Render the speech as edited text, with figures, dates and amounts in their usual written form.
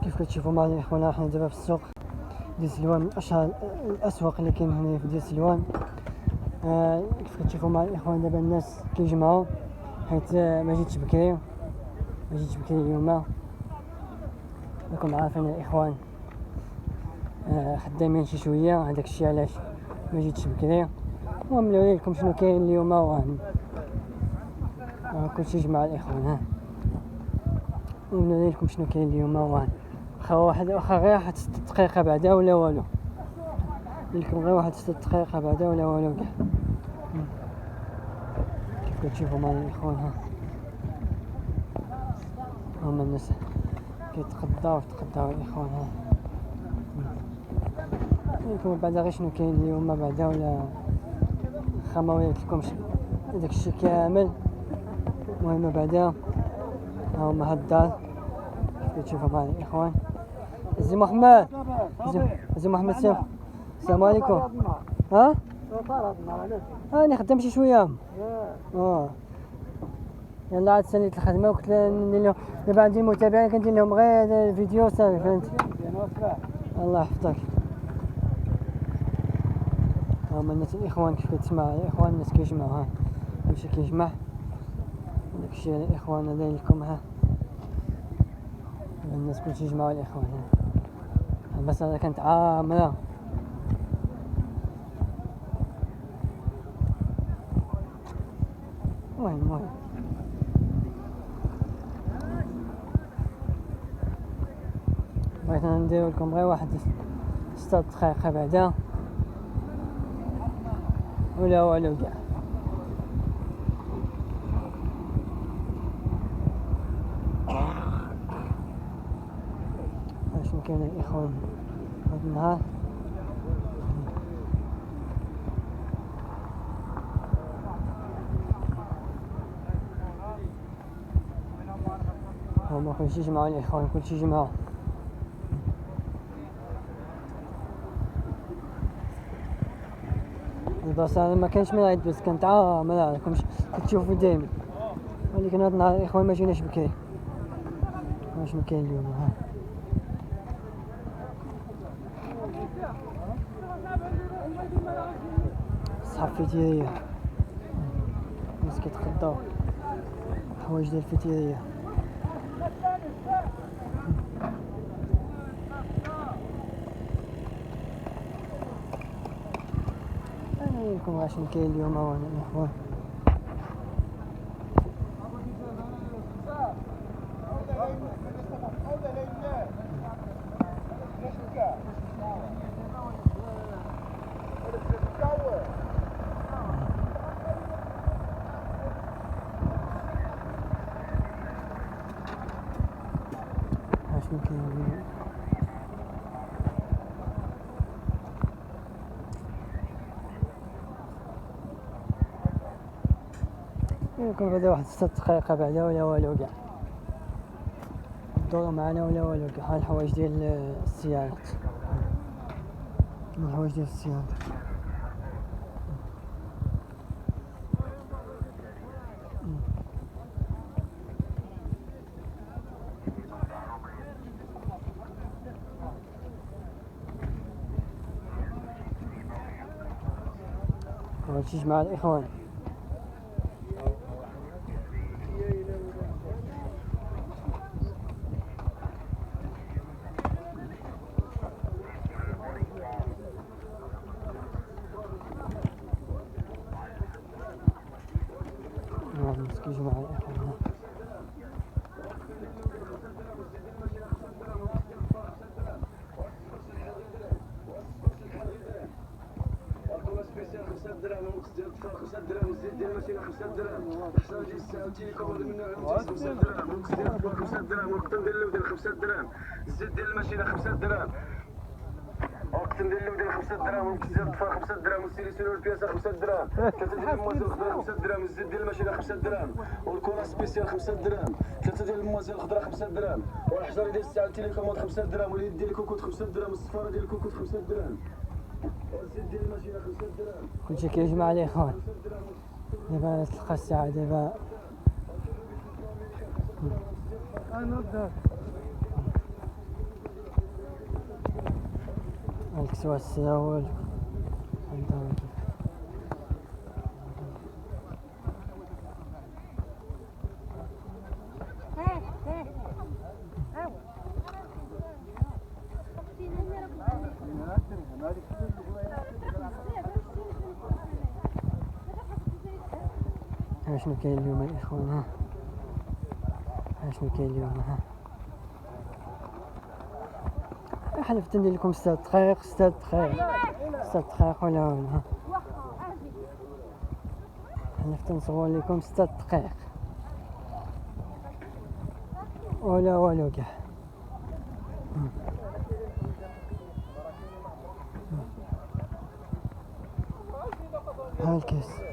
كيف كتشوفوا معنا اخوانا حنا دابا في السوق ديال سلوان، من اشهر الاسواق اللي كاين هنا في ديال سلوان. كيف كتشوفوا معنا الاخوان دابا الناس كيجمعوا حيت ما جيتش بكري اليوم. راكم عارفين الاخوان خدامين شي شويه، هذاك الشيء علاش ما جيتش بكري. المهم نوري لكم شنو كاين اليوم. كلشي جمع الاخوان. ونوري لكم شنو كاين اليوم. واخا غير واحد 6 دقائق بعدا ولا والو، لكم غير واحد 6 دقائق بعدا ولا والو كاع. كيف كتشوفوا معنا الاخوان هما الناس كيتقداو الاخوان. لكم بعدا غير شنو كاين اليوم بعدا ولا ما وريتلكمش داك الشيء كامل. المهم بعدا ها هما هاد الدار كيف كتشوفوا معنا الاخوان. زي محمد سيف، السلام عليكم. انا خدام شي شويه. يلا عاد ساليت الخدمه وقلت لهم دابا عندي متابعين كندير لهم غير الفيديو صافي، فهمت. الله يحفظك. هما الناس الاخوان كيف كتسمع الاخوان الناس كيجمعوا. كلشي كيجمع داكشي الاخوان هذا لكم. الناس كلشي جمعوا الاخوان. بس انا كانت عامره. المهم بغيت ندير لكم غير واحد 6 دقائق بعدا ولا والو كاع. شنو كاين الاخوان هذا النهار. هما كلشي جمعوا الاخوان، كلشي جمعوا. البلاصه ما كانش من عيد بس كانت عامره، راكم كتشوفوا دايما. ولكن هذا النهار الاخوان ما جيناش بكري. شنو كاين اليوم. صحاب فيتيريه، الناس كيتقداو حوايج ديال الفيتيريه. انا لكم شنو كاين اليوم الاخوان. شنو كاين اليوم. يمكن بعدا واحد 6 دقائق بعدا ولا والو كاع. الدور معنا ولا والو كاع. ها الحوايج ديال السيارات، الحوايج ديال السيارات. هادشي جمع الاخوان. مسكين جمع الاخوان. الزيت ديال الماشينه 5 دراهم، وقت ندير له ديال 5 دراهم، والكزير الطفا 5 دراهم، والسيليسيون البياسه 5 دراهم، 3 ديال الموازين الخضراء 5 دراهم، الزيت ديال الماشينه 5 دراهم، والكولا سبيسيال 5 دراهم، 3 ديال الموازين الخضراء 5 دراهم، والحجره ديال الساعه التليكوموند 5 دراهم، واليد ديال الكوكوت 5 دراهم، والصفاره ديال الكوكوت 5 دراهم، والزيت ديال الماشينه 5 دراهم. كلشي كيجمع الاخوان. دابا تلقى الساعه دابا الكسوة السراول شنو كاين اليوم الإخوان؟ شنو كاين اليوم؟ حلفت ندير لكم 6 دقائق 6 دقائق ولا حلفت نصور لكم 6 دقائق ولا والو كاع. ها الكاس.